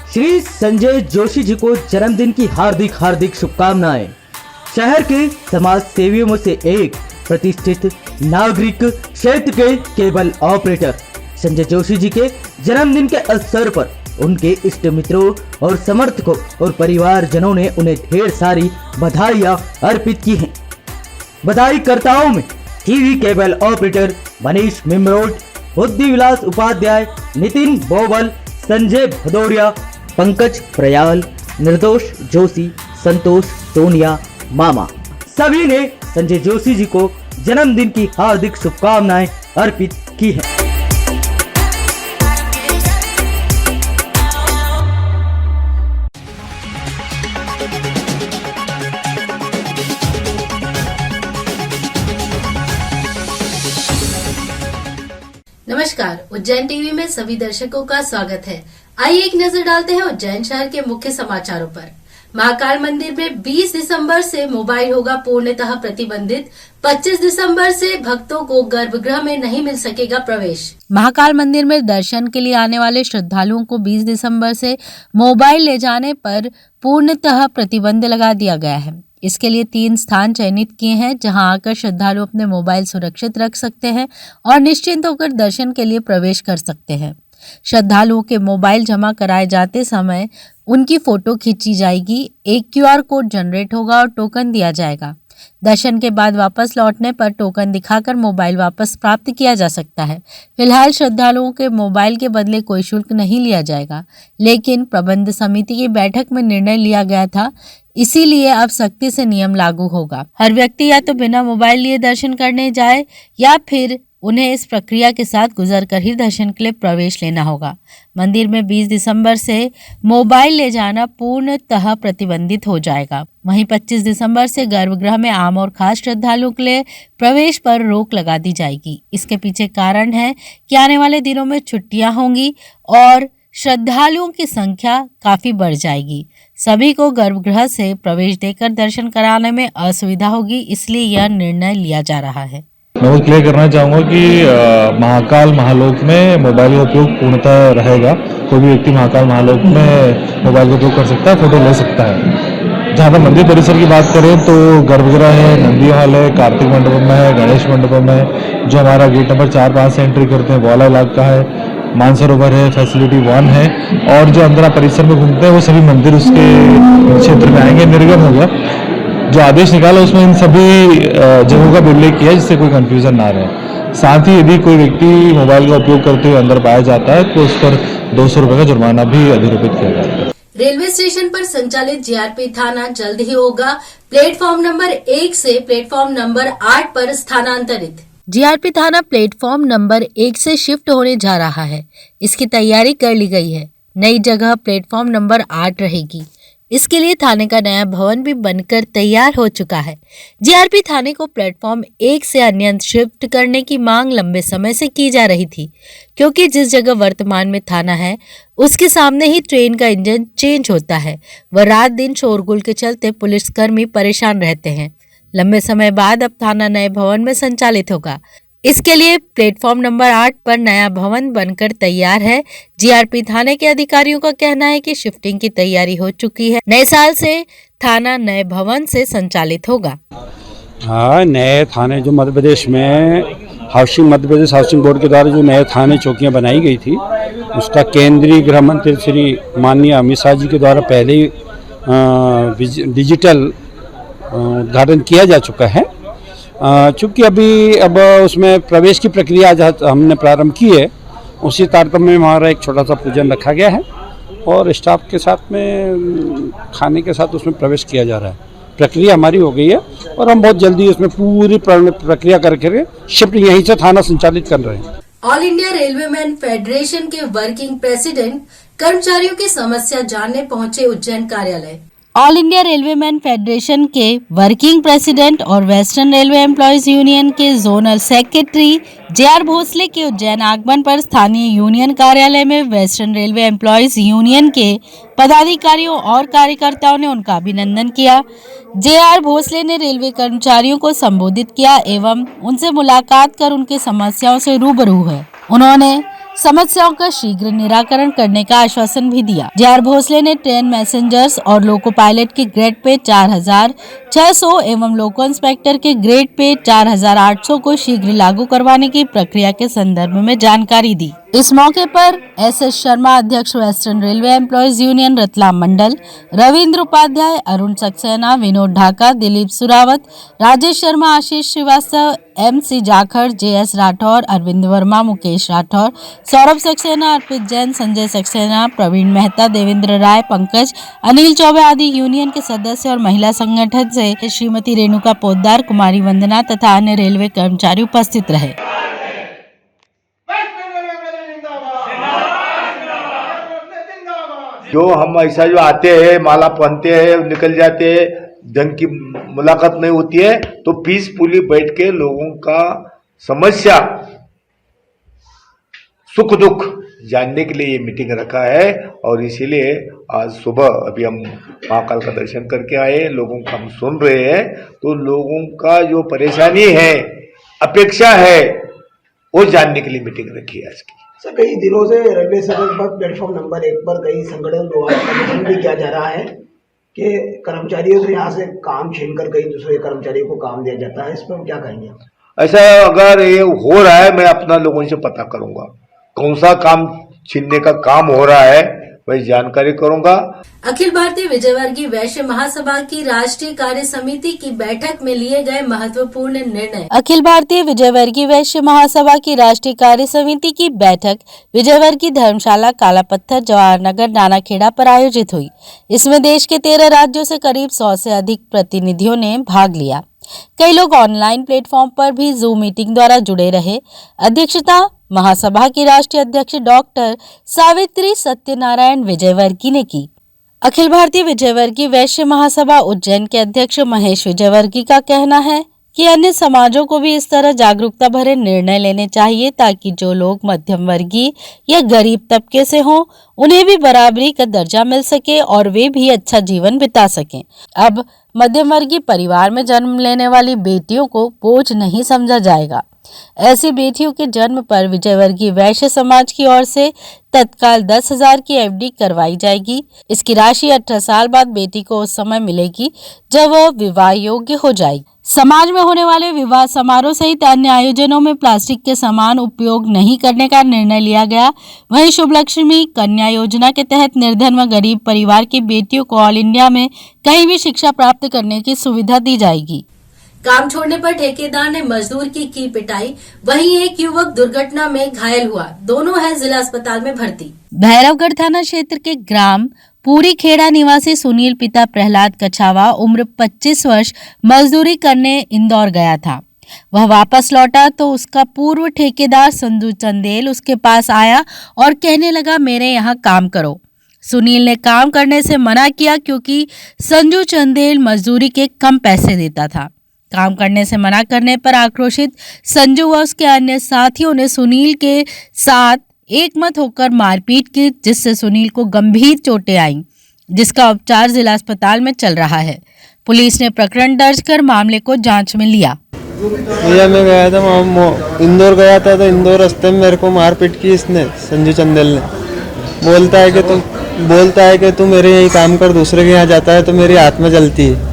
श्री संजय जोशी जी को जन्मदिन की हार्दिक हार्दिक शुभकामनाएं। शहर के समाज सेवियों में से एक प्रतिष्ठित नागरिक क्षेत्र के केबल ऑपरेटर संजय जोशी जी के जन्मदिन के अवसर पर उनके इष्ट मित्रों और समर्थकों और परिवारजनों ने उन्हें ढेर सारी बधाइयां अर्पित की हैं। बधाईकर्ताओं में टीवी केबल ऑपरेटर मनीष मिमरोड, बुद्धि विलास उपाध्याय, नितिन बोबल, संजय भदौरिया, पंकज प्रयाल, निर्दोष जोशी, संतोष सोनिया, मामा सभी ने संजय जोशी जी को जन्मदिन की हार्दिक शुभकामनाएं अर्पित की हैं। नमस्कार, उज्जैन टीवी में सभी दर्शकों का स्वागत है। आइए एक नजर डालते हैं उज्जैन शहर के मुख्य समाचारों पर। महाकाल मंदिर में 20 दिसंबर से मोबाइल होगा पूर्णतः प्रतिबंधित। 25 दिसंबर से भक्तों को गर्भगृह में नहीं मिल सकेगा प्रवेश। महाकाल मंदिर में दर्शन के लिए आने वाले श्रद्धालुओं को 20 दिसंबर से मोबाइल ले जाने पर पूर्णतः प्रतिबंध लगा दिया गया है। इसके लिए 3 स्थान चयनित किए हैं जहां आकर श्रद्धालु अपने मोबाइल सुरक्षित रख सकते हैं और निश्चिंत होकर दर्शन के लिए प्रवेश कर सकते हैं। श्रद्धालुओं के मोबाइल जमा कराए जाते समय उनकी फोटो खींची जाएगी, एक QR कोड जनरेट होगा और टोकन दिया जाएगा। दर्शन के बाद वापस लौटने पर टोकन दिखाकर मोबाइल वापस प्राप्त किया जा सकता है। फिलहाल श्रद्धालुओं के मोबाइल के बदले कोई शुल्क नहीं लिया जाएगा, लेकिन प्रबंध समिति की बैठक में निर्णय लिया गया था, इसीलिए अब सख्ती से नियम लागू होगा। हर व्यक्ति या तो बिना मोबाइल लिए दर्शन करने जाए या फिर उन्हें इस प्रक्रिया के साथ गुजरकर ही दर्शन के लिए प्रवेश लेना होगा। मंदिर में 20 दिसंबर से मोबाइल ले जाना पूर्णतः प्रतिबंधित हो जाएगा। वहीं 25 दिसंबर से गर्भगृह में आम और खास श्रद्धालुओं के लिए प्रवेश पर रोक लगा दी जाएगी। इसके पीछे कारण है कि आने वाले दिनों में छुट्टियां होंगी और श्रद्धालुओं की संख्या काफी बढ़ जाएगी। सभी को गर्भगृह से प्रवेश देकर दर्शन कराने में असुविधा होगी, इसलिए यह निर्णय लिया जा रहा है। मैं वो क्लियर करना चाहूँगा कि महाकाल महालोक में मोबाइल का उपयोग पूर्णतः रहेगा। कोई भी व्यक्ति महाकाल महालोक में मोबाइल का उपयोग कर सकता है, फोटो ले सकता है। जहाँ तक मंदिर परिसर की बात करें तो गर्भगृह है, नंदी हॉल है, कार्तिक मंडपम है, गणेश मंडपम है, जो हमारा गेट नंबर 4-5 से एंट्री करते हैं वो वाला इलाका है, मानसरोवर है, फैसिलिटी 1 है, और जो अंदर परिसर में घूमते हैं वो सभी मंदिर उसके क्षेत्र में आएंगे। निर्गम हो गया जो आदेश निकाला उसमें इन सभी जगहों का उल्लेख किया जिससे कोई कंफ्यूजन ना रहे। साथ ही यदि कोई व्यक्ति मोबाइल का उपयोग करते हुए अंदर पाया जाता है तो उस पर 200 रुपए का जुर्माना भी अधिरूपित किया जाता है। रेलवे स्टेशन पर संचालित जीआरपी थाना जल्द ही होगा प्लेटफॉर्म नंबर 1 से प्लेटफॉर्म नंबर 8 पर स्थानांतरित। जीआरपी थाना प्लेटफॉर्म नंबर 1 से शिफ्ट होने जा रहा है। इसकी तैयारी कर ली गई है। नई जगह प्लेटफॉर्म नंबर 8 रहेगी। इसके लिए थाने का नया भवन भी बनकर तैयार हो चुका है। जीआरपी थाने को प्लेटफॉर्म 1 से अन्यत्र शिफ्ट करने की मांग लंबे समय से की जा रही थी, क्योंकि जिस जगह वर्तमान में थाना है उसके सामने ही ट्रेन का इंजन चेंज होता है व रात दिन शोरगुल के चलते पुलिसकर्मी परेशान रहते हैं। लंबे समय बाद अब थाना नए भवन में संचालित होगा। इसके लिए प्लेटफॉर्म नंबर 8 पर नया भवन बनकर तैयार है। जीआरपी थाने के अधिकारियों का कहना है कि शिफ्टिंग की तैयारी हो चुकी है। नए साल से थाना नए भवन से संचालित होगा। हाँ, नए थाने जो मध्य प्रदेश में मध्य प्रदेश हाउसिंग बोर्ड के द्वारा जो नए थाने चौकियां बनाई गई थी, उसका केंद्रीय गृह मंत्री श्री माननीय अमित शाह जी के द्वारा पहले ही डिजिटल उद्घाटन किया जा चुका है। चूँकि अब उसमें प्रवेश की प्रक्रिया हमने प्रारंभ की है, उसी तारतम्य में हमारा एक छोटा सा पूजन रखा गया है और स्टाफ के साथ में खाने के साथ उसमें प्रवेश किया जा रहा है। प्रक्रिया हमारी हो गई है और हम बहुत जल्दी उसमें पूरी प्रक्रिया करके शिफ्ट यहीं से थाना संचालित कर रहे हैं। ऑल इंडिया रेलवेमैन फेडरेशन के वर्किंग प्रेसिडेंट कर्मचारियों की समस्या जानने पहुंचे उज्जैन कार्यालय। ऑल इंडिया रेलवेमैन फेडरेशन के वर्किंग प्रेसिडेंट और वेस्टर्न रेलवे एम्प्लॉयज यूनियन के जोनल सेक्रेटरी JR भोसले के उज्जैन आगमन पर स्थानीय यूनियन कार्यालय में वेस्टर्न रेलवे एम्प्लॉयज यूनियन के पदाधिकारियों और कार्यकर्ताओं ने उनका अभिनंदन किया। JR भोसले ने रेलवे कर्मचारियों को संबोधित किया एवं उनसे मुलाकात कर उनकी समस्याओं से रूबरू हुए। उन्होंने समस्याओं का शीघ्र निराकरण करने का आश्वासन भी दिया। जे.आर. भोसले ने ट्रेन मैसेंजर्स और लोको पायलट के ग्रेड पे 4,600 एवं लोको इंस्पेक्टर के ग्रेड पे 4,800 को शीघ्र लागू करवाने की प्रक्रिया के संदर्भ में जानकारी दी। इस मौके पर एस.एस. शर्मा, अध्यक्ष western railway employees union Ratlam मंडल, रविंद्र उपाध्याय, अरुण सक्सेना, विनोद ढाका, दिलीप सुरावत, राजेश शर्मा, आशीष श्रीवास्तव, M.C. जाखड़, J.S. राठौर, अरविंद वर्मा, मुकेश राठौर, सौरभ सक्सेना, अर्पित जैन, संजय सक्सेना, प्रवीण मेहता, देवेंद्र राय, पंकज, अनिल चौबे आदि यूनियन के सदस्य और महिला संगठन से श्रीमती रेणुका पोद्दार, कुमारी वंदना तथा अन्य रेलवे कर्मचारी उपस्थित रहे। जो हम ऐसा जो आते हैं, माला पहनते हैं, निकल जाते हैं, ढंग की मुलाकात नहीं होती है, तो पीसफुली बैठ के लोगों का समस्या सुख दुख जानने के लिए ये मीटिंग रखा है। और इसीलिए आज सुबह अभी हम महाकाल का दर्शन करके आए, लोगों का हम सुन रहे हैं, तो लोगों का जो परेशानी है, अपेक्षा है, वो जानने के लिए मीटिंग रखी है आज की। सर, कई दिनों से रेलवे स्टेशन पर प्लेटफॉर्म नंबर 1 पर कई संगठन द्वारा प्रदर्शन भी किया जा रहा है कि कर्मचारियों से यहाँ से काम छीनकर कई दूसरे कर्मचारियों को काम दिया जाता है। इस पर क्या कहेंगे? ऐसा अगर ये हो रहा है, मैं अपना लोगों से पता करूंगा कौन सा काम छीनने का काम हो रहा है, वही जानकारी करूंगा। अखिल भारतीय विजयवर्गीय वैश्य महासभा की राष्ट्रीय कार्य समिति की बैठक में लिए गए महत्वपूर्ण निर्णय। अखिल भारतीय विजयवर्गीय वैश्य महासभा की राष्ट्रीय कार्य समिति की बैठक विजयवर्गीय धर्मशाला, कालापत्थर, जवाहर नगर, नानाखेड़ा पर आयोजित हुई। इसमें देश के 13 राज्यों से करीब 100 से अधिक प्रतिनिधियों ने भाग लिया। कई लोग ऑनलाइन प्लेटफॉर्म पर भी जूम मीटिंग द्वारा जुड़े रहे। अध्यक्षता महासभा की राष्ट्रीय अध्यक्ष डॉक्टर सावित्री सत्यनारायण विजयवर्गीय ने की। अखिल भारतीय विजयवर्गीय वैश्य महासभा उज्जैन के अध्यक्ष महेश विजयवर्गीय का कहना है कि अन्य समाजों को भी इस तरह जागरूकता भरे निर्णय लेने चाहिए ताकि जो लोग मध्यम वर्गीय या गरीब तबके से हों उन्हें भी बराबरी का दर्जा मिल सके और वे भी अच्छा जीवन बिता सकें। अब मध्यम वर्गीय परिवार में जन्म लेने वाली बेटियों को बोझ नहीं समझा जाएगा। ऐसी बेटियों के जन्म पर विजयवर्गीय वैश्य समाज की ओर से तत्काल 10,000 की FD करवाई जाएगी। इसकी राशि 18 साल बाद बेटी को उस समय मिलेगी जब वह विवाह योग्य हो जाएगी। समाज में होने वाले विवाह समारोह सहित अन्य आयोजनों में प्लास्टिक के सामान उपयोग नहीं करने का निर्णय लिया गया। वहीं शुभ लक्ष्मी कन्या योजना के तहत निर्धन व गरीब परिवार की बेटियों को ऑल इंडिया में कहीं भी शिक्षा प्राप्त करने की सुविधा दी जाएगी। काम छोड़ने पर ठेकेदार ने मजदूर की पिटाई, वहीं एक युवक दुर्घटना में घायल हुआ। दोनों है जिला अस्पताल में भर्ती। भैरवगढ़ थाना क्षेत्र के ग्राम पूरी खेड़ा निवासी सुनील पिता प्रहलाद कछावा उम्र 25 वर्ष मजदूरी करने इंदौर गया था। वह वापस लौटा तो उसका पूर्व ठेकेदार संजू चंदेल उसके पास आया और कहने लगा, मेरे यहाँ काम करो। सुनील ने काम करने से मना किया क्योंकि संजू चंदेल मजदूरी के कम पैसे देता था। काम करने से मना करने पर आक्रोशित संजू व उसके अन्य साथियों ने सुनील के साथ एकमत होकर मारपीट की, जिससे सुनील को गंभीर चोटें आईं, जिसका उपचार जिला अस्पताल में चल रहा है। पुलिस ने प्रकरण दर्ज कर मामले को जांच में लिया। भैया मैं गया था, इंदौर गया था, तो इंदौर रास्ते में मेरे को मारपीट की इसने, संजू चंदेल ने। बोलता है कि तू मेरे यही काम कर, दूसरे के यहाँ जाता है तो मेरी हाथ में जलती है।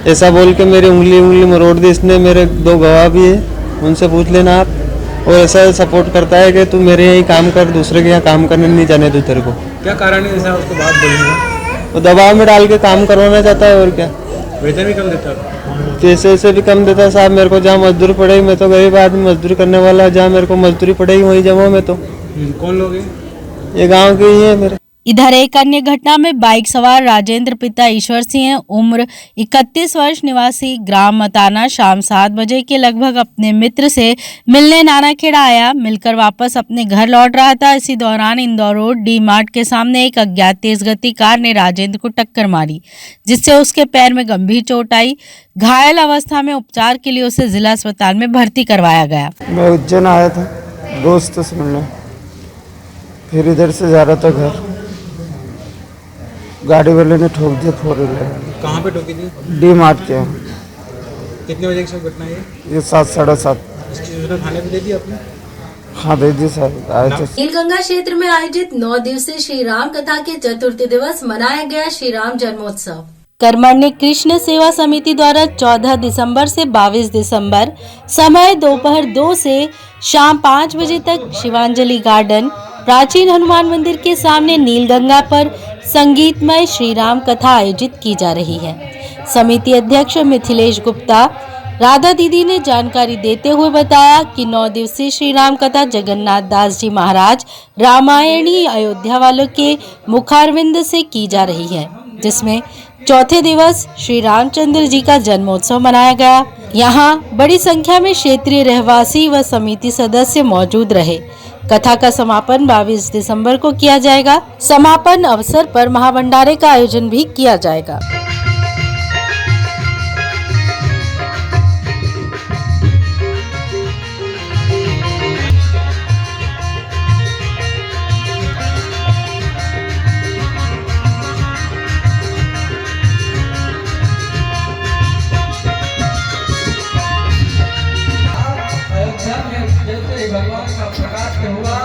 ऐसा बोल के मेरी उंगली मरोड़ दी इसने। मेरे 2 गवाह भी है, उनसे पूछ लेना आप। और ऐसा सपोर्ट करता है कि तू मेरे यही काम कर, दूसरे के यहाँ काम करने नहीं जाने दूँ तेरे को। क्या कारण है ऐसा उसको बात बोलने का? वो दबाव में डाल के काम करवाना चाहता है, और क्या। वेतन भी कम देता है? पैसे से भी कम देता है साहब। मेरे को जहाँ मजदूरी पड़ेगी, मैं तो गरीब आदमी मजदूरी करने वाला, जहाँ मेरे को मजदूरी पड़ेगी वहीं जाऊँ मैं तो। कौन लोग हैं? ये गाँव के ही है मेरे। इधर एक अन्य घटना में बाइक सवार राजेंद्र पिता ईश्वर सिंह उम्र 31 वर्ष निवासी ग्राम मताना शाम 7 बजे के लगभग अपने मित्र से मिलने नानाखेड़ा आया। मिलकर वापस अपने घर लौट रहा था। इसी दौरान इंदौर रोड डी मार्ट के सामने एक अज्ञात तेज गति कार ने राजेंद्र को टक्कर मारी, जिससे उसके पैर में गंभीर चोट आई। घायल अवस्था में उपचार के लिए उसे जिला अस्पताल में भर्ती करवाया गया। मैं उज्जैन आया था दोस्त से मिलने, फिर इधर से जा रहा था घर, गाड़ी वाले ने ठोक दिया 4 व्हीलर। कहाँ पे ठोकी थी? डी मार्ट के। कितने बजे की सब घटना है ये 7 साढ़े 7। इसकी सूचना थाने पे दे दी आपने? हाँ दीदी सर आए थे। नीलगंगा क्षेत्र में आयोजित 9 दिवसीय श्री राम कथा के चतुर्थी दिवस मनाया गया श्री राम जन्मोत्सव। कर्मण्य कृष्ण सेवा समिति द्वारा 14 दिसंबर से 22 दिसंबर समय दोपहर 2 से शाम 5 बजे तक शिवांजलि गार्डन प्राचीन हनुमान मंदिर के सामने नीलगंगा पर संगीतमय श्री राम कथा आयोजित की जा रही है। समिति अध्यक्ष मिथिलेश गुप्ता राधा दीदी ने जानकारी देते हुए बताया कि 9 दिवसीय श्री राम कथा जगन्नाथ दास जी महाराज रामायणी अयोध्या वालों के मुखारविंद से की जा रही है, जिसमें चौथे दिवस श्री रामचंद्र जी का जन्मोत्सव मनाया गया। यहाँ बड़ी संख्या में क्षेत्रीय रहवासी व समिति सदस्य मौजूद रहे। कथा का समापन 22 दिसंबर को किया जाएगा। समापन अवसर पर महाभंडारे का आयोजन भी किया जाएगा। भगवान का प्रकाश हुआ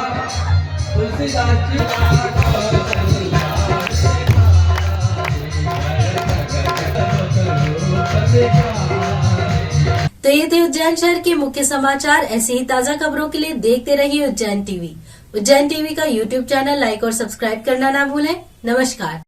तुलसीदास जी तो ये थे उज्जैन शहर के मुख्य समाचार। ऐसी ही ताजा खबरों के लिए देखते रहिए उज्जैन टीवी। उज्जैन टीवी का यूट्यूब चैनल लाइक और सब्सक्राइब करना ना भूलें। नमस्कार।